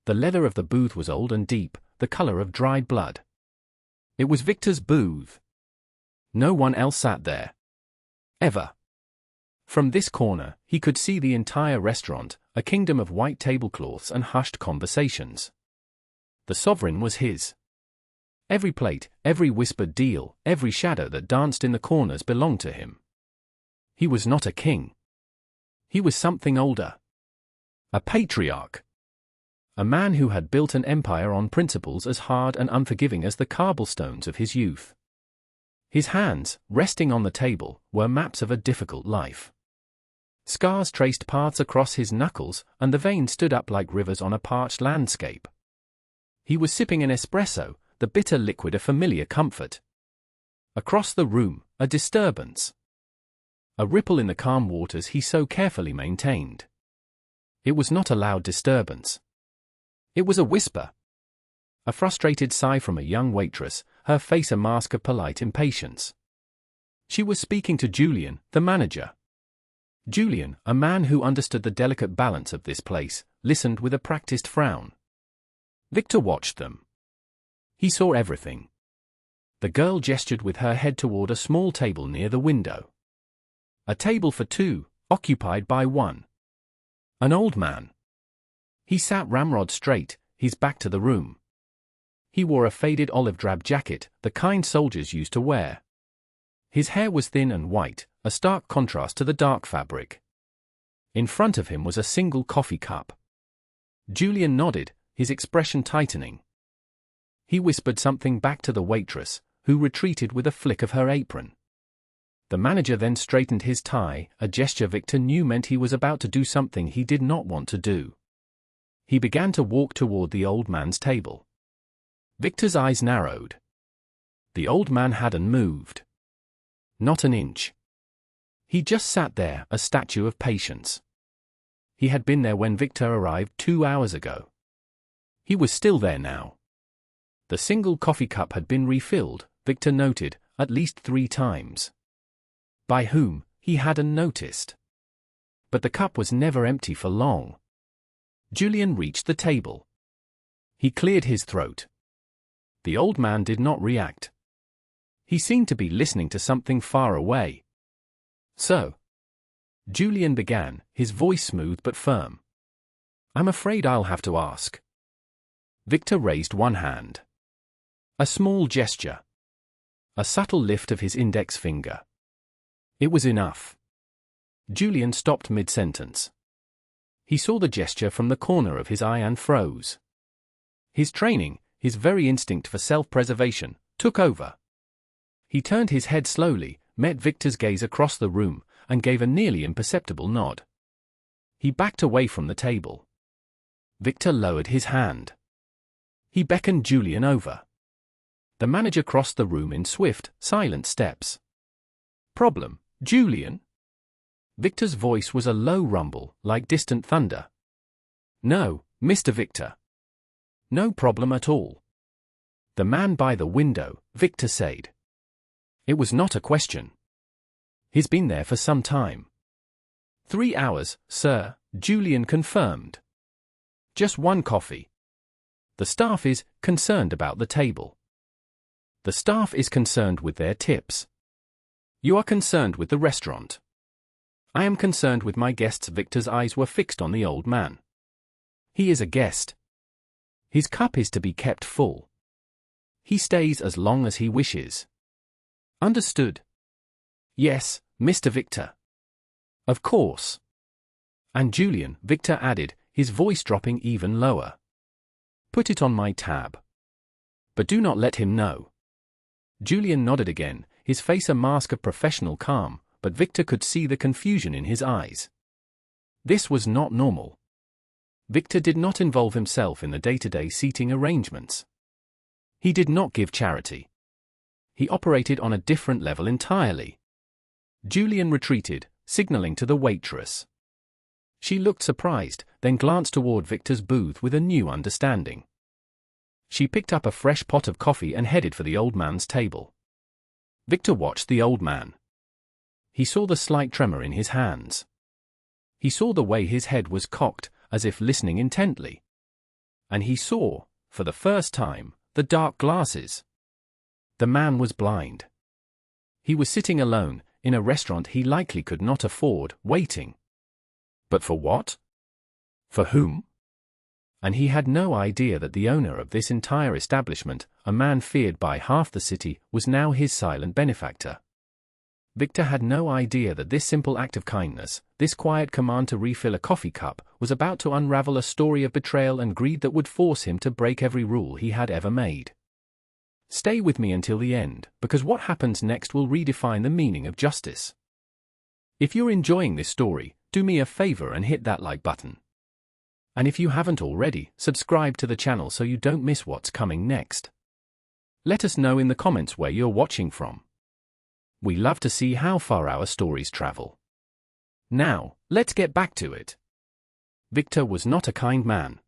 The leather of the booth was old and deep, the color of dried blood. It was Victor's booth. No one else sat there. Ever. From this corner, he could see the entire restaurant, a kingdom of white tablecloths and hushed conversations. The sovereign was his. Every plate, every whispered deal, every shadow that danced in the corners belonged to him. He was not a king. He was something older. A patriarch. A man who had built an empire on principles as hard and unforgiving as the cobblestones of his youth. His hands, resting on the table, were maps of a difficult life. Scars traced paths across his knuckles, and the veins stood up like rivers on a parched landscape. He was sipping an espresso, the bitter liquid a familiar comfort. Across the room, a disturbance. A ripple in the calm waters he so carefully maintained. It was not a loud disturbance. It was a whisper. A frustrated sigh from a young waitress, her face a mask of polite impatience. She was speaking to Julian, the manager. Julian, a man who understood the delicate balance of this place, listened with a practiced frown. Victor watched them. He saw everything. The girl gestured with her head toward a small table near the window. A table for two, occupied by one. An old man. He sat ramrod straight, his back to the room. He wore a faded olive-drab jacket, the kind soldiers used to wear. His hair was thin and white, a stark contrast to the dark fabric. In front of him was a single coffee cup. Julian nodded, his expression tightening. He whispered something back to the waitress, who retreated with a flick of her apron. The manager then straightened his tie, a gesture Victor knew meant he was about to do something he did not want to do. He began to walk toward the old man's table. Victor's eyes narrowed. The old man hadn't moved. Not an inch. He just sat there, a statue of patience. He had been there when Victor arrived 2 hours ago. He was still there now. The single coffee cup had been refilled, Victor noted, at least 3 times. By whom, he hadn't noticed. But the cup was never empty for long. Julian reached the table. He cleared his throat. The old man did not react. He seemed to be listening to something far away. So, Julian began, his voice smooth but firm. I'm afraid I'll have to ask. Victor raised one hand. A small gesture. A subtle lift of his index finger. It was enough. Julian stopped mid-sentence. He saw the gesture from the corner of his eye and froze. His training, his very instinct for self-preservation, took over. He turned his head slowly, met Victor's gaze across the room, and gave a nearly imperceptible nod. He backed away from the table. Victor lowered his hand. He beckoned Julian over. The manager crossed the room in swift, silent steps. Problem, Julian? Victor's voice was a low rumble, like distant thunder. No, Mr. Victor. No problem at all. The man by the window, Victor said. It was not a question. He's been there for some time. 3 hours, sir, Julian confirmed. Just one coffee. The staff is concerned about the table. The staff is concerned with their tips. You are concerned with the restaurant. I am concerned with my guests. Victor's eyes were fixed on the old man. He is a guest. His cup is to be kept full. He stays as long as he wishes. Understood? Yes, Mr. Victor. Of course. And Julian, Victor added, his voice dropping even lower. Put it on my tab. But do not let him know. Julian nodded again, his face a mask of professional calm, but Victor could see the confusion in his eyes. This was not normal. Victor did not involve himself in the day-to-day seating arrangements. He did not give charity. He operated on a different level entirely. Julian retreated, signaling to the waitress. She looked surprised, then glanced toward Victor's booth with a new understanding. She picked up a fresh pot of coffee and headed for the old man's table. Victor watched the old man. He saw the slight tremor in his hands. He saw the way his head was cocked, as if listening intently. And he saw, for the first time, the dark glasses. The man was blind. He was sitting alone, in a restaurant he likely could not afford, waiting. But for what? For whom? And he had no idea that the owner of this entire establishment, a man feared by half the city, was now his silent benefactor. Victor had no idea that this simple act of kindness, this quiet command to refill a coffee cup, was about to unravel a story of betrayal and greed that would force him to break every rule he had ever made. Stay with me until the end, because what happens next will redefine the meaning of justice. If you're enjoying this story, do me a favor and hit that like button. And if you haven't already, subscribe to the channel so you don't miss what's coming next. Let us know in the comments where you're watching from. We love to see how far our stories travel. Now, let's get back to it. Victor was not a kind man.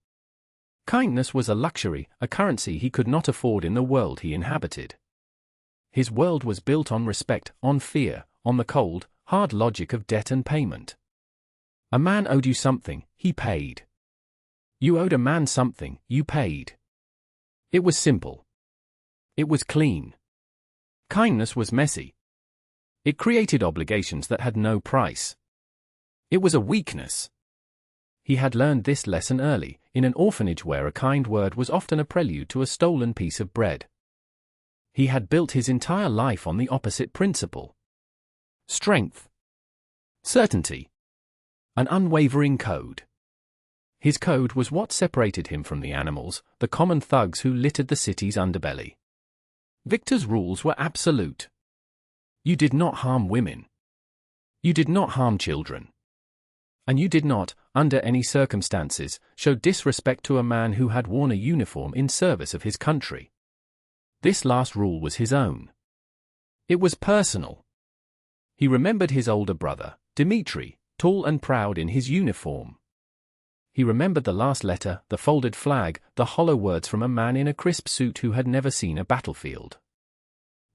Kindness was a luxury, a currency he could not afford in the world he inhabited. His world was built on respect, on fear, on the cold, hard logic of debt and payment. A man owed you something, he paid. You owed a man something, you paid. It was simple. It was clean. Kindness was messy. It created obligations that had no price. It was a weakness. He had learned this lesson early, in an orphanage where a kind word was often a prelude to a stolen piece of bread. He had built his entire life on the opposite principle. Strength. Certainty. An unwavering code. His code was what separated him from the animals, the common thugs who littered the city's underbelly. Victor's rules were absolute. You did not harm women. You did not harm children. And you did not, under any circumstances, show disrespect to a man who had worn a uniform in service of his country. This last rule was his own. It was personal. He remembered his older brother, Dmitri, tall and proud in his uniform. He remembered the last letter, the folded flag, the hollow words from a man in a crisp suit who had never seen a battlefield.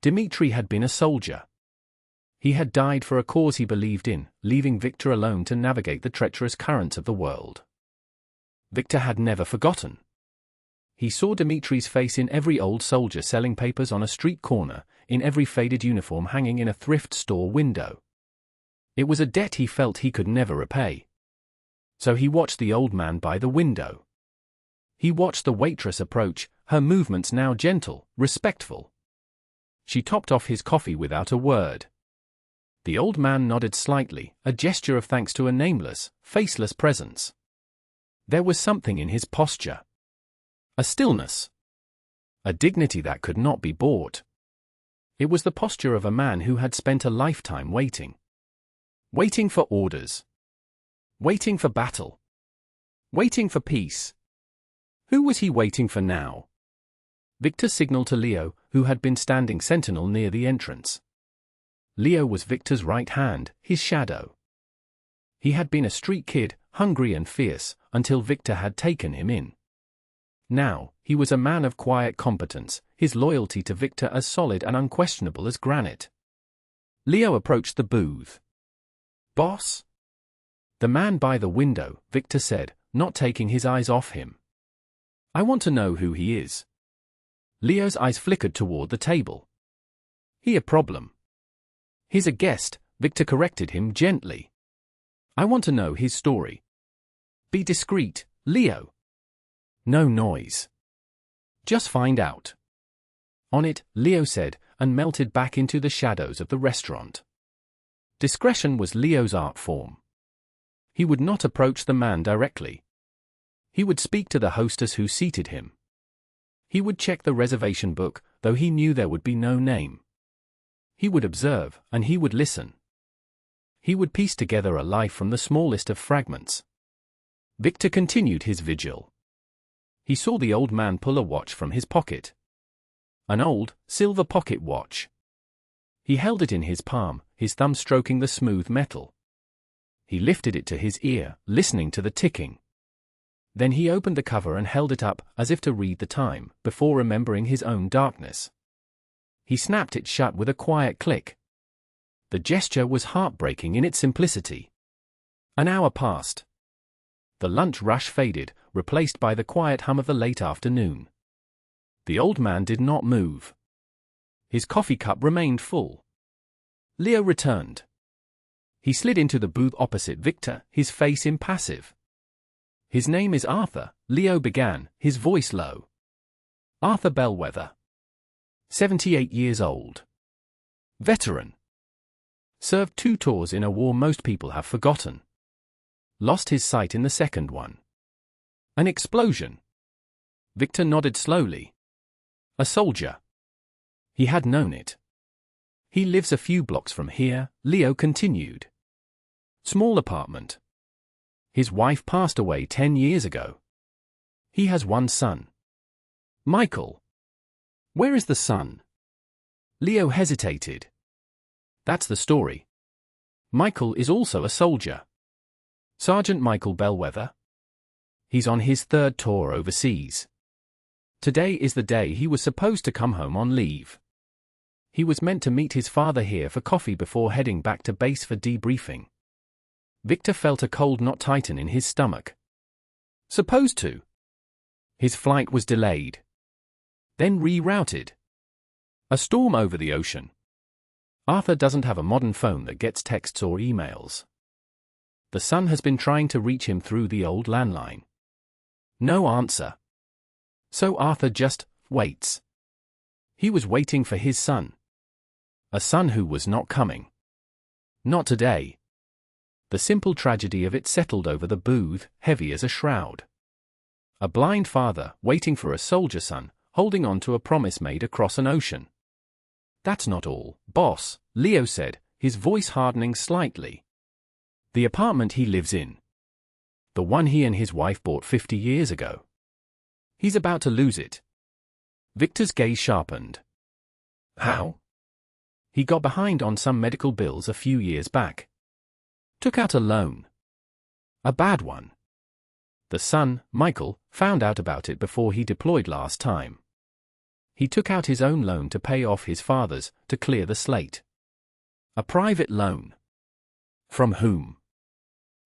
Dmitri had been a soldier. He had died for a cause he believed in, leaving Victor alone to navigate the treacherous currents of the world. Victor had never forgotten. He saw Dmitri's face in every old soldier selling papers on a street corner, in every faded uniform hanging in a thrift store window. It was a debt he felt he could never repay. So he watched the old man by the window. He watched the waitress approach, her movements now gentle, respectful. She topped off his coffee without a word. The old man nodded slightly, a gesture of thanks to a nameless, faceless presence. There was something in his posture. A stillness. A dignity that could not be bought. It was the posture of a man who had spent a lifetime waiting. Waiting for orders. Waiting for battle. Waiting for peace. Who was he waiting for now? Victor signaled to Leo, who had been standing sentinel near the entrance. Leo was Victor's right hand, his shadow. He had been a street kid, hungry and fierce, until Victor had taken him in. Now, he was a man of quiet competence, his loyalty to Victor as solid and unquestionable as granite. Leo approached the booth. "Boss?" "The man by the window," Victor said, not taking his eyes off him. "I want to know who he is." Leo's eyes flickered toward the table. "He a problem." "He's a guest," Victor corrected him gently. "I want to know his story." "Be discreet, Leo." "No noise. Just find out." "On it," Leo said, and melted back into the shadows of the restaurant. Discretion was Leo's art form. He would not approach the man directly. He would speak to the hostess who seated him. He would check the reservation book, though he knew there would be no name. He would observe, and he would listen. He would piece together a life from the smallest of fragments. Victor continued his vigil. He saw the old man pull a watch from his pocket. An old, silver pocket watch. He held it in his palm, his thumb stroking the smooth metal. He lifted it to his ear, listening to the ticking. Then he opened the cover and held it up, as if to read the time, before remembering his own darkness. He snapped it shut with a quiet click. The gesture was heartbreaking in its simplicity. An hour passed. The lunch rush faded, replaced by the quiet hum of the late afternoon. The old man did not move. His coffee cup remained full. Leo returned. He slid into the booth opposite Victor, his face impassive. "His name is Arthur," Leo began, his voice low. "Arthur Bellwether. 78 years old. Veteran. Served 2 tours in a war most people have forgotten. Lost his sight in the second one. An explosion." Victor nodded slowly. "A soldier." He had known it. "He lives a few blocks from here," Leo continued. "Small apartment. His wife passed away 10 years ago. He has 1 son. Michael." "Where is the son?" Leo hesitated. "That's the story. Michael is also a soldier. Sergeant Michael Bellwether. He's on his 3rd tour overseas. Today is the day he was supposed to come home on leave. He was meant to meet his father here for coffee before heading back to base for debriefing." Victor felt a cold knot tighten in his stomach. Supposed to. His flight was delayed. Then rerouted. A storm over the ocean. Arthur doesn't have a modern phone that gets texts or emails. The son has been trying to reach him through the old landline. No answer. So Arthur just waits. He was waiting for his son. A son who was not coming. Not today. The simple tragedy of it settled over the booth, heavy as a shroud. A blind father, waiting for a soldier son, holding on to a promise made across an ocean. "That's not all, boss," Leo said, his voice hardening slightly. "The apartment he lives in. The one he and his wife bought 50 years ago. He's about to lose it." Victor's gaze sharpened. "How?" "He got behind on some medical bills a few years back. Took out a loan. A bad one. The son, Michael, found out about it before he deployed last time. He took out his own loan to pay off his father's, to clear the slate. A private loan." "From whom?"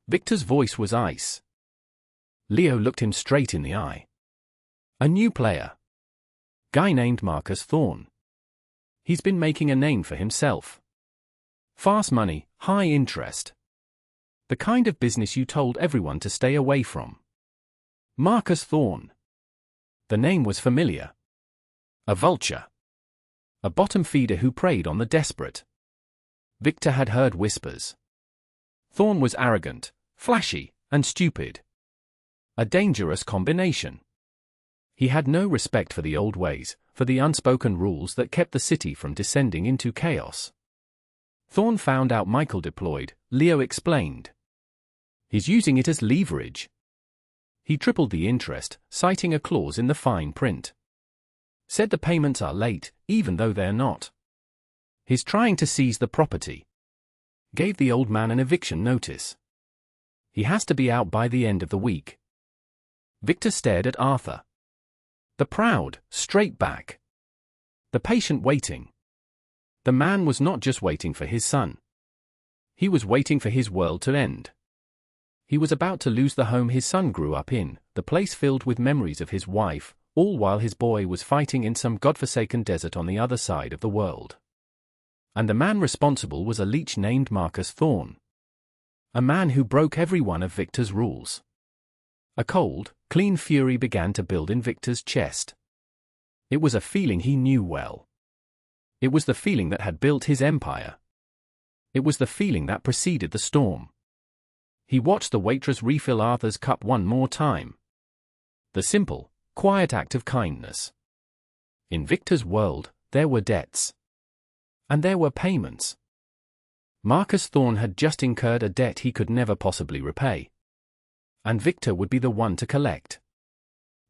Victor's voice was ice. Leo looked him straight in the eye. "A new player. Guy named Marcus Thorne. He's been making a name for himself. Fast money, high interest. The kind of business you told everyone to stay away from." Marcus Thorne. The name was familiar. A vulture. A bottom feeder who preyed on the desperate. Victor had heard whispers. Thorne was arrogant, flashy, and stupid. A dangerous combination. He had no respect for the old ways, for the unspoken rules that kept the city from descending into chaos. Thorne found out Michael deployed, Leo explained. He's using it as leverage. He tripled the interest, citing a clause in the fine print. Said the payments are late, even though they're not. He's trying to seize the property. Gave the old man an eviction notice. He has to be out by the end of the week. Victor stared at Arthur. The proud, straight back. The patient waiting. The man was not just waiting for his son. He was waiting for his world to end. He was about to lose the home his son grew up in, the place filled with memories of his wife, all while his boy was fighting in some godforsaken desert on the other side of the world. And the man responsible was a leech named Marcus Thorne. A man who broke every one of Victor's rules. A cold, clean fury began to build in Victor's chest. It was a feeling he knew well. It was the feeling that had built his empire. It was the feeling that preceded the storm. He watched the waitress refill Arthur's cup one more time. The simple, quiet act of kindness. In Victor's world, there were debts. And there were payments. Marcus Thorne had just incurred a debt he could never possibly repay. And Victor would be the one to collect.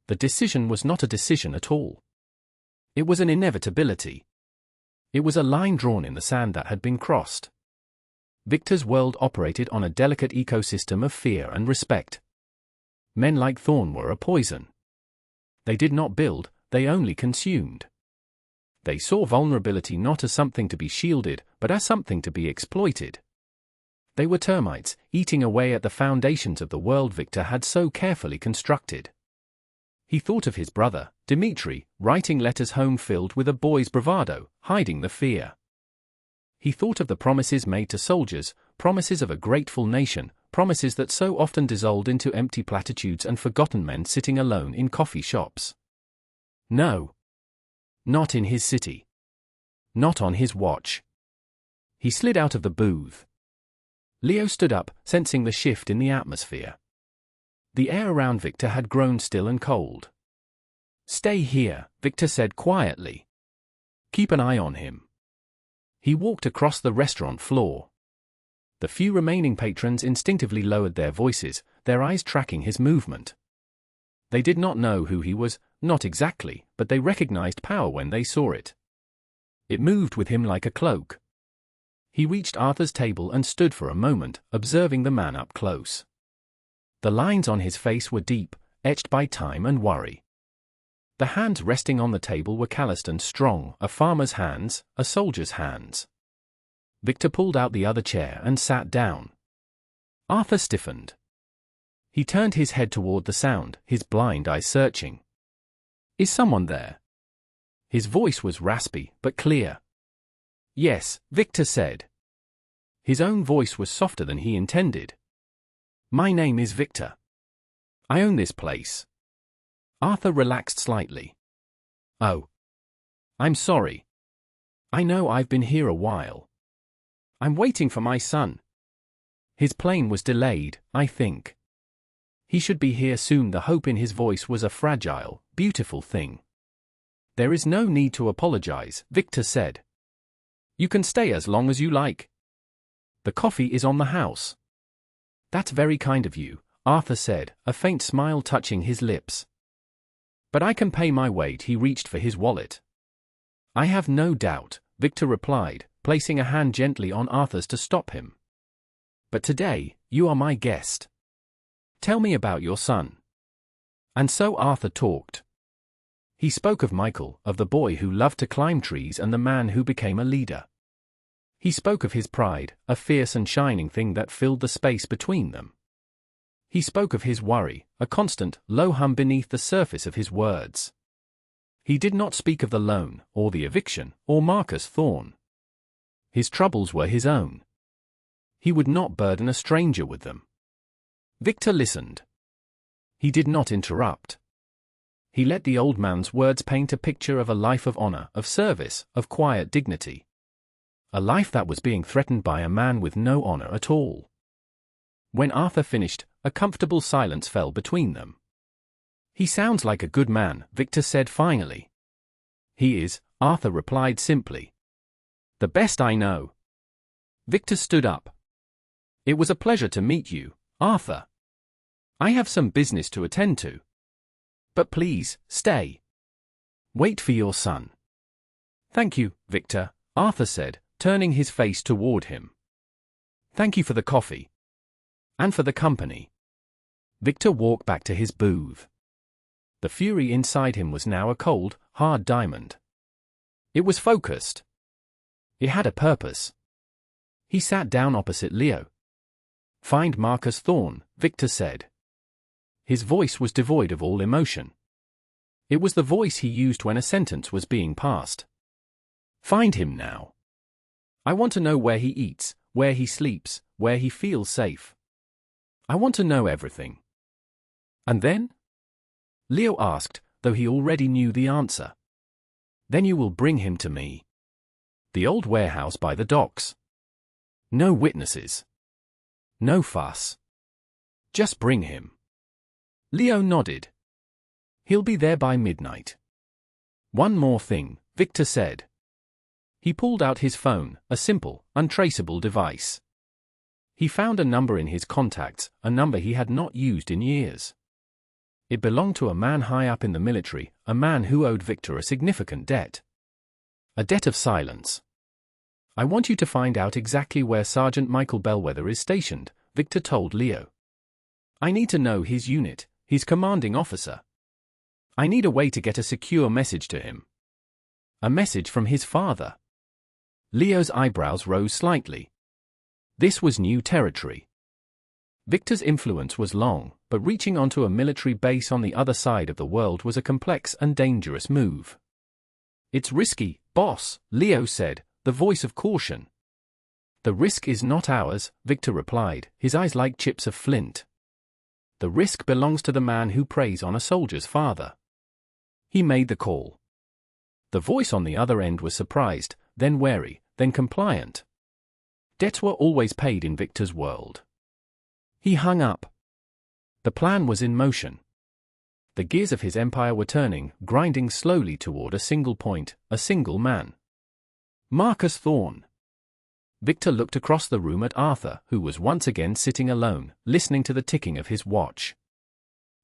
The decision was not a decision at all. It was an inevitability. It was a line drawn in the sand that had been crossed. Victor's world operated on a delicate ecosystem of fear and respect. Men like Thorne were a poison. They did not build, they only consumed. They saw vulnerability not as something to be shielded, but as something to be exploited. They were termites, eating away at the foundations of the world Victor had so carefully constructed. He thought of his brother, Dmitri, writing letters home filled with a boy's bravado, hiding the fear. He thought of the promises made to soldiers, promises of a grateful nation, promises that so often dissolved into empty platitudes and forgotten men sitting alone in coffee shops. No. Not in his city. Not on his watch. He slid out of the booth. Leo stood up, sensing the shift in the atmosphere. The air around Victor had grown still and cold. "Stay here," Victor said quietly. "Keep an eye on him." He walked across the restaurant floor. The few remaining patrons instinctively lowered their voices, their eyes tracking his movement. They did not know who he was, not exactly, but they recognized power when they saw it. It moved with him like a cloak. He reached Arthur's table and stood for a moment, observing the man up close. The lines on his face were deep, etched by time and worry. The hands resting on the table were calloused and strong, a farmer's hands, a soldier's hands. Victor pulled out the other chair and sat down. Arthur stiffened. He turned his head toward the sound, his blind eyes searching. "Is someone there?" His voice was raspy, but clear. "Yes," Victor said. His own voice was softer than he intended. "My name is Victor. I own this place." Arthur relaxed slightly. "Oh. I'm sorry. I know I've been here a while. I'm waiting for my son. His plane was delayed, I think. He should be here soon." The hope in his voice was a fragile, beautiful thing. "There is no need to apologize," Victor said. "You can stay as long as you like. The coffee is on the house." "That's very kind of you," Arthur said, a faint smile touching his lips. "But I can pay my way." He reached for his wallet. "I have no doubt," Victor replied, placing a hand gently on Arthur's to stop him. "But today, you are my guest. Tell me about your son." And so Arthur talked. He spoke of Michael, of the boy who loved to climb trees and the man who became a leader. He spoke of his pride, a fierce and shining thing that filled the space between them. He spoke of his worry, a constant, low hum beneath the surface of his words. He did not speak of the loan, or the eviction, or Marcus Thorne. His troubles were his own. He would not burden a stranger with them. Victor listened. He did not interrupt. He let the old man's words paint a picture of a life of honor, of service, of quiet dignity. A life that was being threatened by a man with no honor at all. When Arthur finished, a comfortable silence fell between them. "He sounds like a good man," Victor said finally. "He is," Arthur replied simply. "The best I know." Victor stood up. "It was a pleasure to meet you, Arthur. I have some business to attend to. But please, stay. Wait for your son." "Thank you, Victor," Arthur said, turning his face toward him. "Thank you for the coffee. And for the company." Victor walked back to his booth. The fury inside him was now a cold, hard diamond. It was focused. It had a purpose. He sat down opposite Leo. "Find Marcus Thorne," Victor said. His voice was devoid of all emotion. It was the voice he used when a sentence was being passed. "Find him now. I want to know where he eats, where he sleeps, where he feels safe. I want to know everything." "And then?" Leo asked, though he already knew the answer. "Then you will bring him to me. The old warehouse by the docks. No witnesses. No fuss. Just bring him." Leo nodded. "He'll be there by midnight." "One more thing," Victor said. He pulled out his phone, a simple, untraceable device. He found a number in his contacts, a number he had not used in years. It belonged to a man high up in the military, a man who owed Victor a significant debt. A debt of silence. "I want you to find out exactly where Sergeant Michael Bellwether is stationed," Victor told Leo. "I need to know his unit, his commanding officer. I need a way to get a secure message to him. A message from his father." Leo's eyebrows rose slightly. This was new territory. Victor's influence was long, but reaching onto a military base on the other side of the world was a complex and dangerous move. "It's risky, boss," Leo said, the voice of caution. "The risk is not ours," Victor replied, his eyes like chips of flint. "The risk belongs to the man who preys on a soldier's father." He made the call. The voice on the other end was surprised, then wary, then compliant. Debts were always paid in Victor's world. He hung up. The plan was in motion. The gears of his empire were turning, grinding slowly toward a single point, a single man. Marcus Thorne. Victor looked across the room at Arthur, who was once again sitting alone, listening to the ticking of his watch.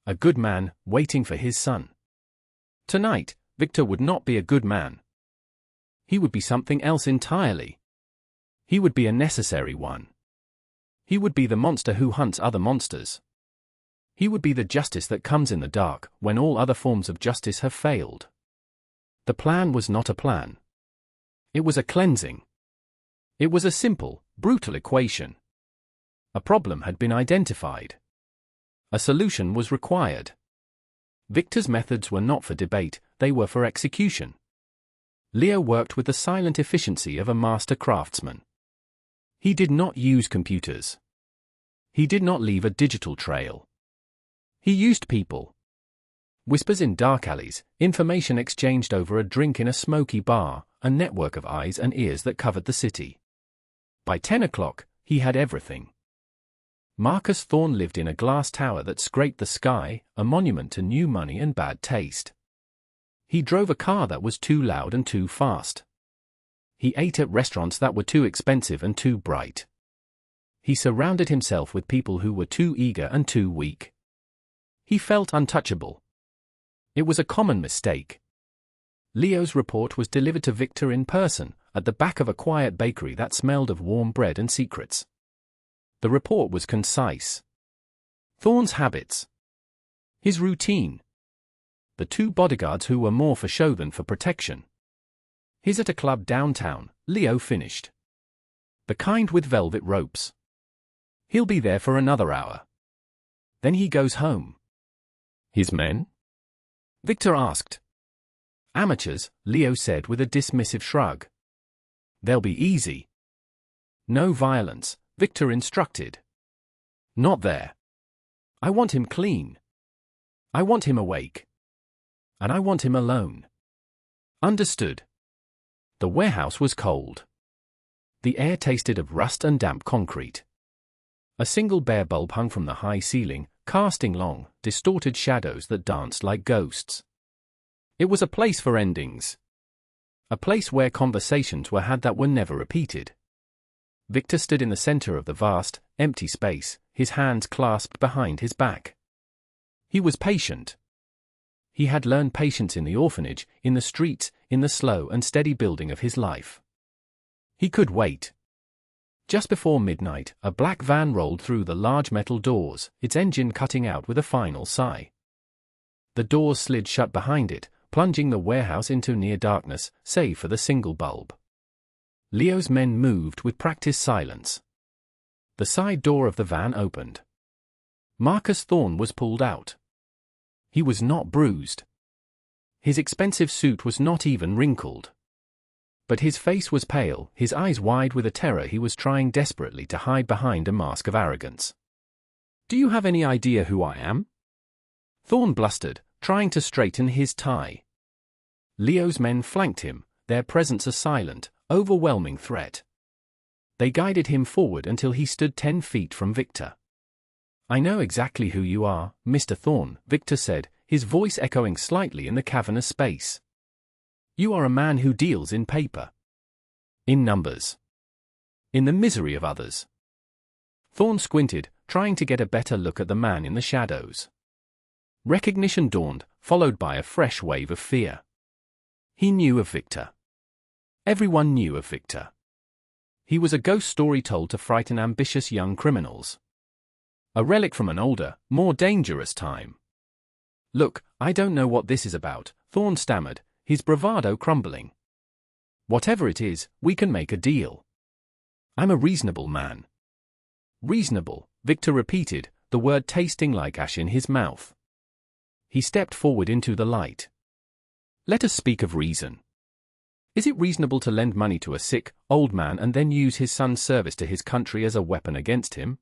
A good man, waiting for his son. Tonight, Victor would not be a good man. He would be something else entirely. He would be a necessary one. He would be the monster who hunts other monsters. He would be the justice that comes in the dark, when all other forms of justice have failed. The plan was not a plan. It was a cleansing. It was a simple, brutal equation. A problem had been identified. A solution was required. Victor's methods were not for debate, they were for execution. Leo worked with the silent efficiency of a master craftsman. He did not use computers. He did not leave a digital trail. He used people. Whispers in dark alleys, information exchanged over a drink in a smoky bar, a network of eyes and ears that covered the city. By 10 o'clock, he had everything. Marcus Thorne lived in a glass tower that scraped the sky, a monument to new money and bad taste. He drove a car that was too loud and too fast. He ate at restaurants that were too expensive and too bright. He surrounded himself with people who were too eager and too weak. He felt untouchable. It was a common mistake. Leo's report was delivered to Victor in person, at the back of a quiet bakery that smelled of warm bread and secrets. The report was concise. Thorne's habits. His routine. The 2 bodyguards who were more for show than for protection. His at a club downtown, Leo finished. The kind with velvet ropes. He'll be there for another hour. Then he goes home. His men? Victor asked. Amateurs, Leo said with a dismissive shrug. They'll be easy. No violence, Victor instructed. Not there. I want him clean. I want him awake. And I want him alone. Understood. The warehouse was cold. The air tasted of rust and damp concrete. A single bare bulb hung from the high ceiling, casting long, distorted shadows that danced like ghosts. It was a place for endings. A place where conversations were had that were never repeated. Victor stood in the center of the vast, empty space, his hands clasped behind his back. He was patient. He had learned patience in the orphanage, in the streets, in the slow and steady building of his life. He could wait. Just before midnight, a black van rolled through the large metal doors, its engine cutting out with a final sigh. The doors slid shut behind it, plunging the warehouse into near darkness, save for the single bulb. Leo's men moved with practiced silence. The side door of the van opened. Marcus Thorne was pulled out. He was not bruised. His expensive suit was not even wrinkled. But his face was pale, his eyes wide with a terror he was trying desperately to hide behind a mask of arrogance. Do you have any idea who I am? Thorne blustered, trying to straighten his tie. Leo's men flanked him, their presence a silent, overwhelming threat. They guided him forward until he stood 10 feet from Victor. I know exactly who you are, Mr. Thorne, Victor said, his voice echoing slightly in the cavernous space. You are a man who deals in paper. In numbers. In the misery of others. Thorne squinted, trying to get a better look at the man in the shadows. Recognition dawned, followed by a fresh wave of fear. He knew of Victor. Everyone knew of Victor. He was a ghost story told to frighten ambitious young criminals. A relic from an older, more dangerous time. Look, I don't know what this is about, Thorne stammered, his bravado crumbling. Whatever it is, we can make a deal. I'm a reasonable man. Reasonable, Victor repeated, the word tasting like ash in his mouth. He stepped forward into the light. Let us speak of reason. Is it reasonable to lend money to a sick, old man and then use his son's service to his country as a weapon against him?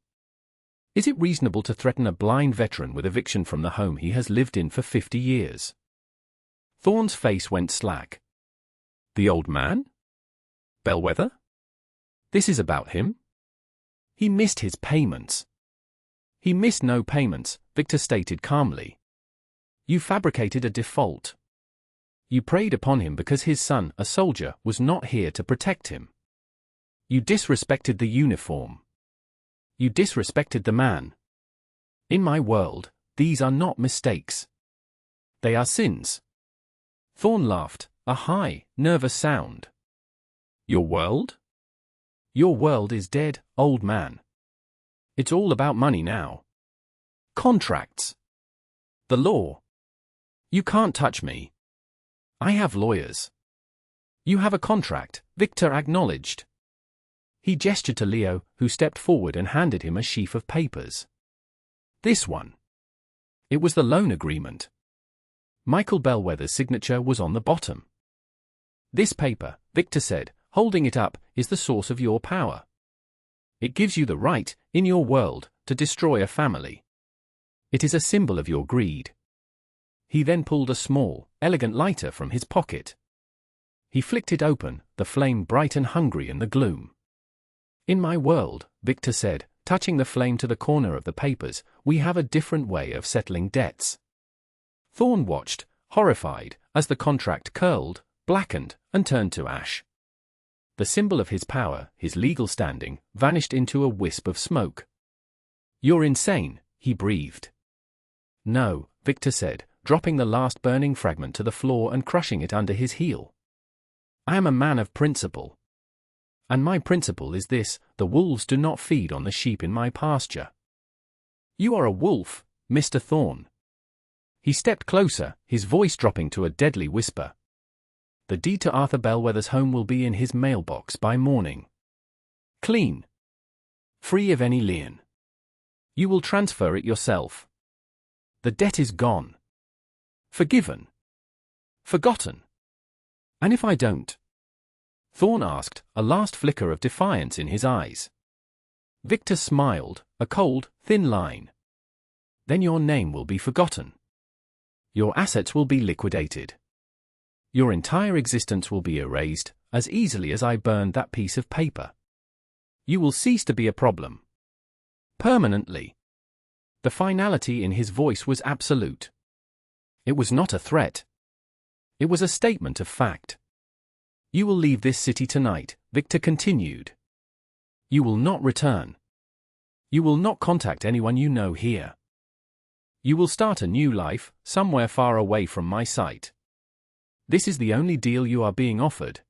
Is it reasonable to threaten a blind veteran with eviction from the home he has lived in for 50 years? Thorne's face went slack. The old man? Bellwether? This is about him? He missed his payments. He missed no payments, Victor stated calmly. You fabricated a default. You preyed upon him because his son, a soldier, was not here to protect him. You disrespected the uniform. You disrespected the man. In my world, these are not mistakes. They are sins. Thorne laughed, a high, nervous sound. Your world? Your world is dead, old man. It's all about money now. Contracts. The law. You can't touch me. I have lawyers. You have a contract, Victor acknowledged. He gestured to Leo, who stepped forward and handed him a sheaf of papers. This one. It was the loan agreement. Michael Bellwether's signature was on the bottom. This paper, Victor said, holding it up, is the source of your power. It gives you the right, in your world, to destroy a family. It is a symbol of your greed. He then pulled a small, elegant lighter from his pocket. He flicked it open, the flame bright and hungry in the gloom. In my world, Victor said, touching the flame to the corner of the papers, we have a different way of settling debts. Thorne watched, horrified, as the contract curled, blackened, and turned to ash. The symbol of his power, his legal standing, vanished into a wisp of smoke. You're insane, he breathed. No, Victor said, dropping the last burning fragment to the floor and crushing it under his heel. I am a man of principle. And my principle is this: the wolves do not feed on the sheep in my pasture. You are a wolf, Mr. Thorne. He stepped closer, his voice dropping to a deadly whisper. The deed to Arthur Bellwether's home will be in his mailbox by morning. Clean. Free of any lien. You will transfer it yourself. The debt is gone. Forgiven. Forgotten. And if I don't? Thorne asked, a last flicker of defiance in his eyes. Victor smiled, a cold, thin line. Then your name will be forgotten. Your assets will be liquidated. Your entire existence will be erased, as easily as I burned that piece of paper. You will cease to be a problem. Permanently. The finality in his voice was absolute. It was not a threat. It was a statement of fact. You will leave this city tonight, Victor continued. You will not return. You will not contact anyone you know here. You will start a new life, somewhere far away from my sight. This is the only deal you are being offered.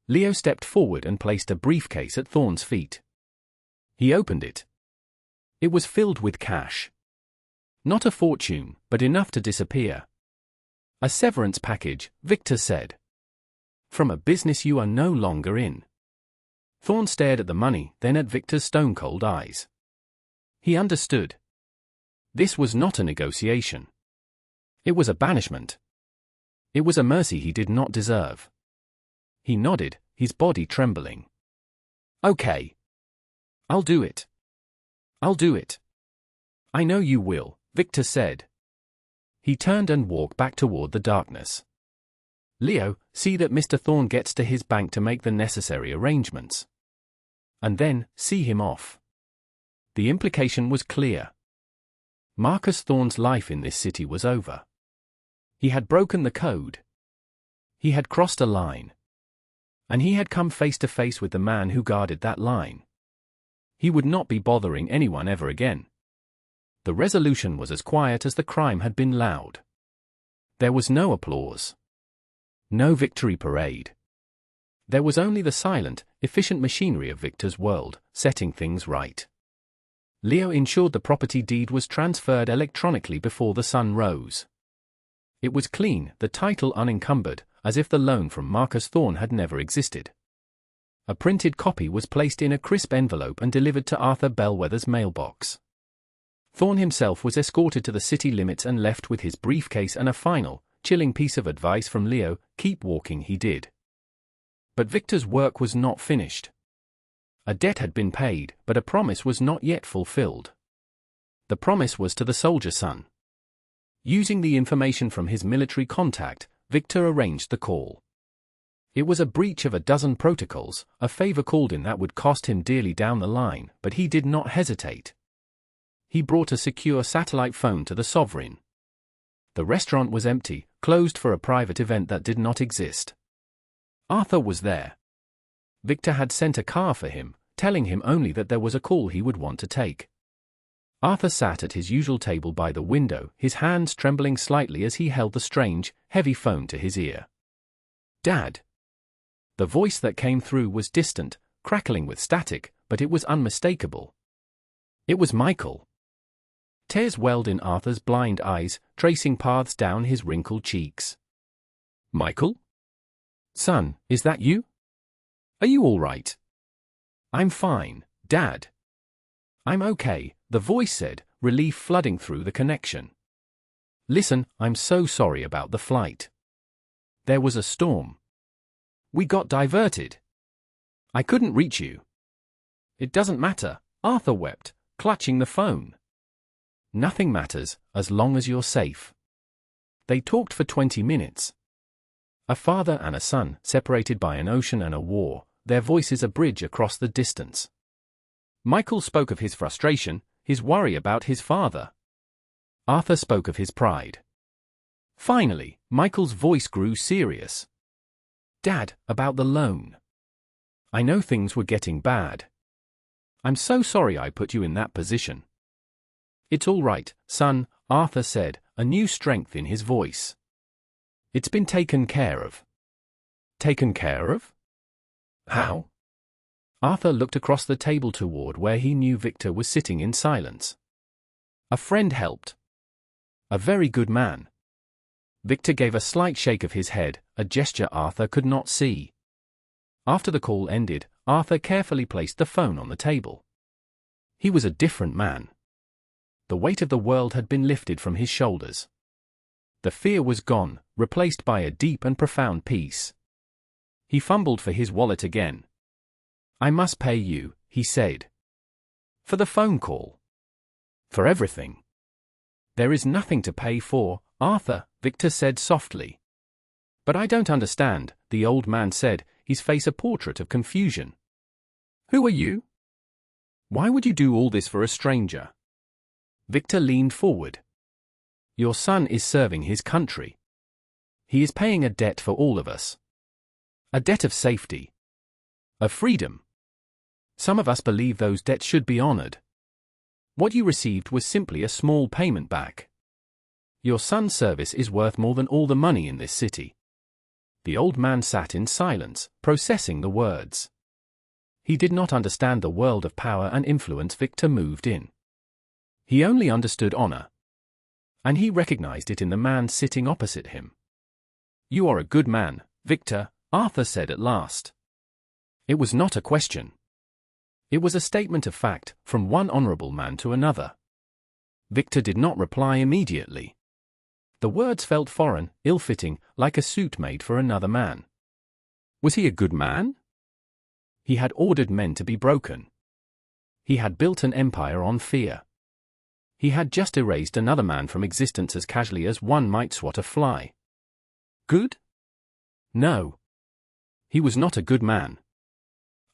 Leo stepped forward and placed a briefcase at Thorne's feet. He opened it. It was filled with cash. Not a fortune, but enough to disappear. A severance package, Victor said. From a business you are no longer in. Thorne stared at the money, then at Victor's stone-cold eyes. He understood. This was not a negotiation. It was a banishment. It was a mercy he did not deserve. He nodded, his body trembling. Okay. I'll do it. I'll do it. I know you will, Victor said. He turned and walked back toward the darkness. Leo, see that Mr. Thorne gets to his bank to make the necessary arrangements. And then, see him off. The implication was clear. Marcus Thorne's life in this city was over. He had broken the code. He had crossed a line. And he had come face to face with the man who guarded that line. He would not be bothering anyone ever again. The resolution was as quiet as the crime had been loud. There was no applause. No victory parade. There was only the silent, efficient machinery of Victor's world, setting things right. Leo ensured the property deed was transferred electronically before the sun rose. It was clean, the title unencumbered, as if the loan from Marcus Thorne had never existed. A printed copy was placed in a crisp envelope and delivered to Arthur Bellwether's mailbox. Thorne himself was escorted to the city limits and left with his briefcase and a final, chilling piece of advice from Leo: keep walking. He did. But Victor's work was not finished. A debt had been paid, but a promise was not yet fulfilled. The promise was to the soldier son. Using the information from his military contact, Victor arranged the call. It was a breach of a dozen protocols, a favor called in that would cost him dearly down the line, but he did not hesitate. He brought a secure satellite phone to the Sovereign. The restaurant was empty, closed for a private event that did not exist. Arthur was there. Victor had sent a car for him, telling him only that there was a call he would want to take. Arthur sat at his usual table by the window, his hands trembling slightly as he held the strange, heavy phone to his ear. "Dad." The voice that came through was distant, crackling with static, but it was unmistakable. It was Michael. Tears welled in Arthur's blind eyes, tracing paths down his wrinkled cheeks. "Michael? Son, is that you? Are you all right?" "I'm fine, Dad." "I'm okay," the voice said, relief flooding through the connection. "Listen, I'm so sorry about the flight. There was a storm. We got diverted. I couldn't reach you." "It doesn't matter," Arthur wept, clutching the phone. "Nothing matters, as long as you're safe." They talked for 20 minutes. A father and a son, separated by an ocean and a war, their voices a bridge across the distance. Michael spoke of his frustration, his worry about his father. Arthur spoke of his pride. Finally, Michael's voice grew serious. "Dad, about the loan. I know things were getting bad. I'm so sorry I put you in that position." "It's all right, son," Arthur said, a new strength in his voice. "It's been taken care of." "Taken care of? How?" Arthur looked across the table toward where he knew Victor was sitting in silence. "A friend helped. A very good man." Victor gave a slight shake of his head, a gesture Arthur could not see. After the call ended, Arthur carefully placed the phone on the table. He was a different man. The weight of the world had been lifted from his shoulders. The fear was gone, replaced by a deep and profound peace. He fumbled for his wallet again. "I must pay you," he said. "For the phone call." "For everything." "There is nothing to pay for, Arthur," Victor said softly. "But I don't understand," the old man said, his face a portrait of confusion. "Who are you? Why would you do all this for a stranger?" Victor leaned forward. "Your son is serving his country. He is paying a debt for all of us. A debt of safety. Of freedom. Some of us believe those debts should be honored. What you received was simply a small payment back. Your son's service is worth more than all the money in this city." The old man sat in silence, processing the words. He did not understand the world of power and influence Victor moved in. He only understood honor. And he recognized it in the man sitting opposite him. "You are a good man, Victor," Arthur said at last. It was not a question. It was a statement of fact, from one honorable man to another. Victor did not reply immediately. The words felt foreign, ill-fitting, like a suit made for another man. Was he a good man? He had ordered men to be broken. He had built an empire on fear. He had just erased another man from existence as casually as one might swat a fly. Good? No. He was not a good man.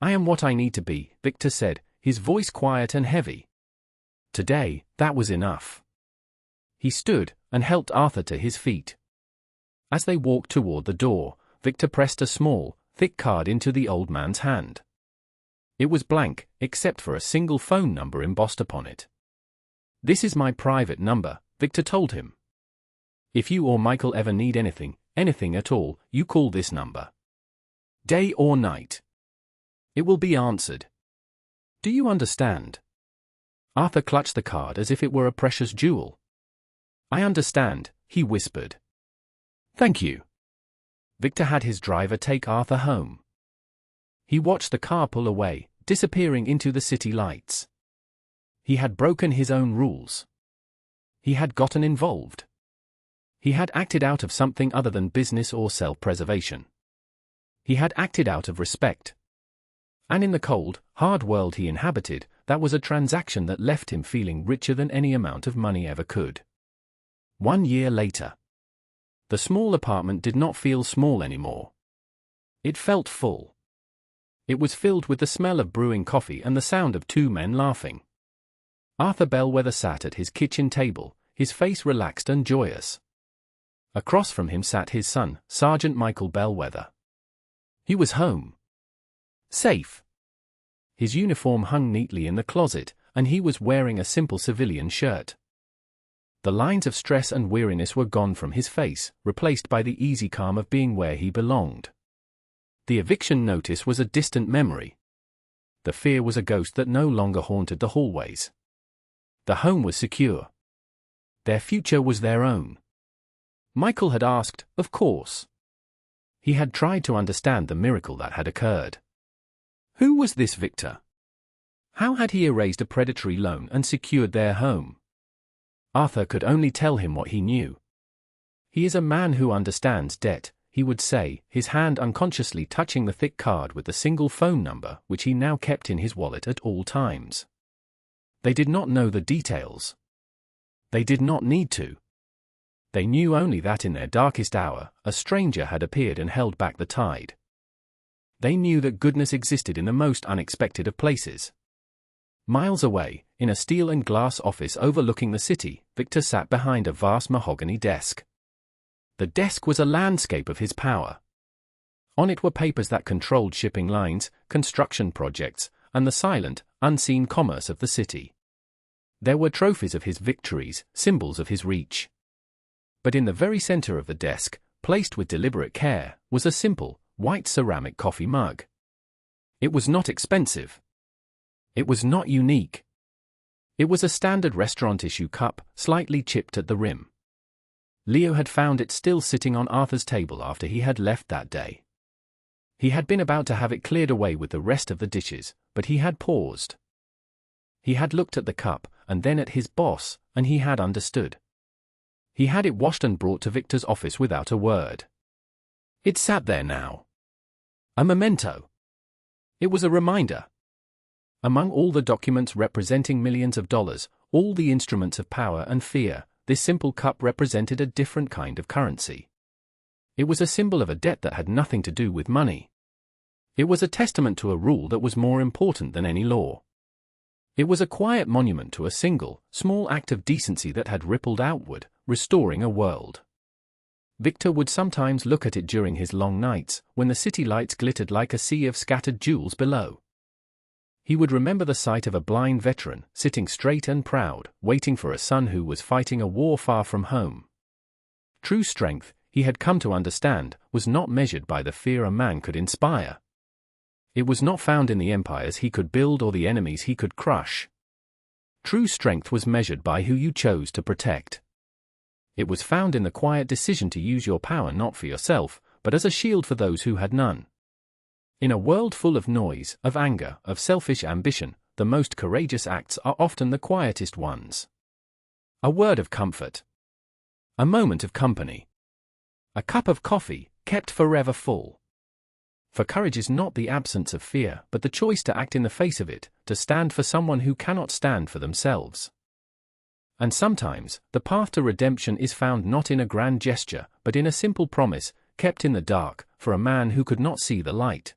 "I am what I need to be," Victor said, his voice quiet and heavy. Today, that was enough. He stood and helped Arthur to his feet. As they walked toward the door, Victor pressed a small, thick card into the old man's hand. It was blank, except for a single phone number embossed upon it. "This is my private number," Victor told him. "If you or Michael ever need anything at all, you call this number. Day or night. It will be answered. Do you understand?" Arthur clutched the card as if it were a precious jewel. "I understand," he whispered. "Thank you." Victor had his driver take Arthur home. He watched the car pull away, disappearing into the city lights. He had broken his own rules. He had gotten involved. He had acted out of something other than business or self-preservation. He had acted out of respect. And in the cold, hard world he inhabited, that was a transaction that left him feeling richer than any amount of money ever could. 1 year later. The small apartment did not feel small anymore. It felt full. It was filled with the smell of brewing coffee and the sound of 2 men laughing. Arthur Bellwether sat at his kitchen table, his face relaxed and joyous. Across from him sat his son, Sergeant Michael Bellwether. He was home. Safe. His uniform hung neatly in the closet, and he was wearing a simple civilian shirt. The lines of stress and weariness were gone from his face, replaced by the easy calm of being where he belonged. The eviction notice was a distant memory. The fear was a ghost that no longer haunted the hallways. The home was secure. Their future was their own. Michael had asked, of course. He had tried to understand the miracle that had occurred. Who was this Victor? How had he erased a predatory loan and secured their home? Arthur could only tell him what he knew. He is a man who understands debt, he would say, his hand unconsciously touching the thick card with the single phone number which he now kept in his wallet at all times. They did not know the details. They did not need to. They knew only that in their darkest hour, a stranger had appeared and held back the tide. They knew that goodness existed in the most unexpected of places. Miles away, in a steel and glass office overlooking the city, Victor sat behind a vast mahogany desk. The desk was a landscape of his power. On it were papers that controlled shipping lines, construction projects, and the silent, unseen commerce of the city. There were trophies of his victories, symbols of his reach. But in the very center of the desk, placed with deliberate care, was a simple, white ceramic coffee mug. It was not expensive. It was not unique. It was a standard restaurant-issue cup, slightly chipped at the rim. Leo had found it still sitting on Arthur's table after he had left that day. He had been about to have it cleared away with the rest of the dishes, but he had paused. He had looked at the cup, and then at his boss, and he had understood. He had it washed and brought to Victor's office without a word. It sat there now. A memento. It was a reminder. Among all the documents representing millions of dollars, all the instruments of power and fear, this simple cup represented a different kind of currency. It was a symbol of a debt that had nothing to do with money. It was a testament to a rule that was more important than any law. It was a quiet monument to a single, small act of decency that had rippled outward, restoring a world. Victor would sometimes look at it during his long nights, when the city lights glittered like a sea of scattered jewels below. He would remember the sight of a blind veteran, sitting straight and proud, waiting for a son who was fighting a war far from home. True strength, he had come to understand, was not measured by the fear a man could inspire. It was not found in the empires he could build or the enemies he could crush. True strength was measured by who you chose to protect. It was found in the quiet decision to use your power not for yourself, but as a shield for those who had none. In a world full of noise, of anger, of selfish ambition, the most courageous acts are often the quietest ones. A word of comfort. A moment of company. A cup of coffee, kept forever full. For courage is not the absence of fear, but the choice to act in the face of it, to stand for someone who cannot stand for themselves. And sometimes, the path to redemption is found not in a grand gesture, but in a simple promise, kept in the dark, for a man who could not see the light.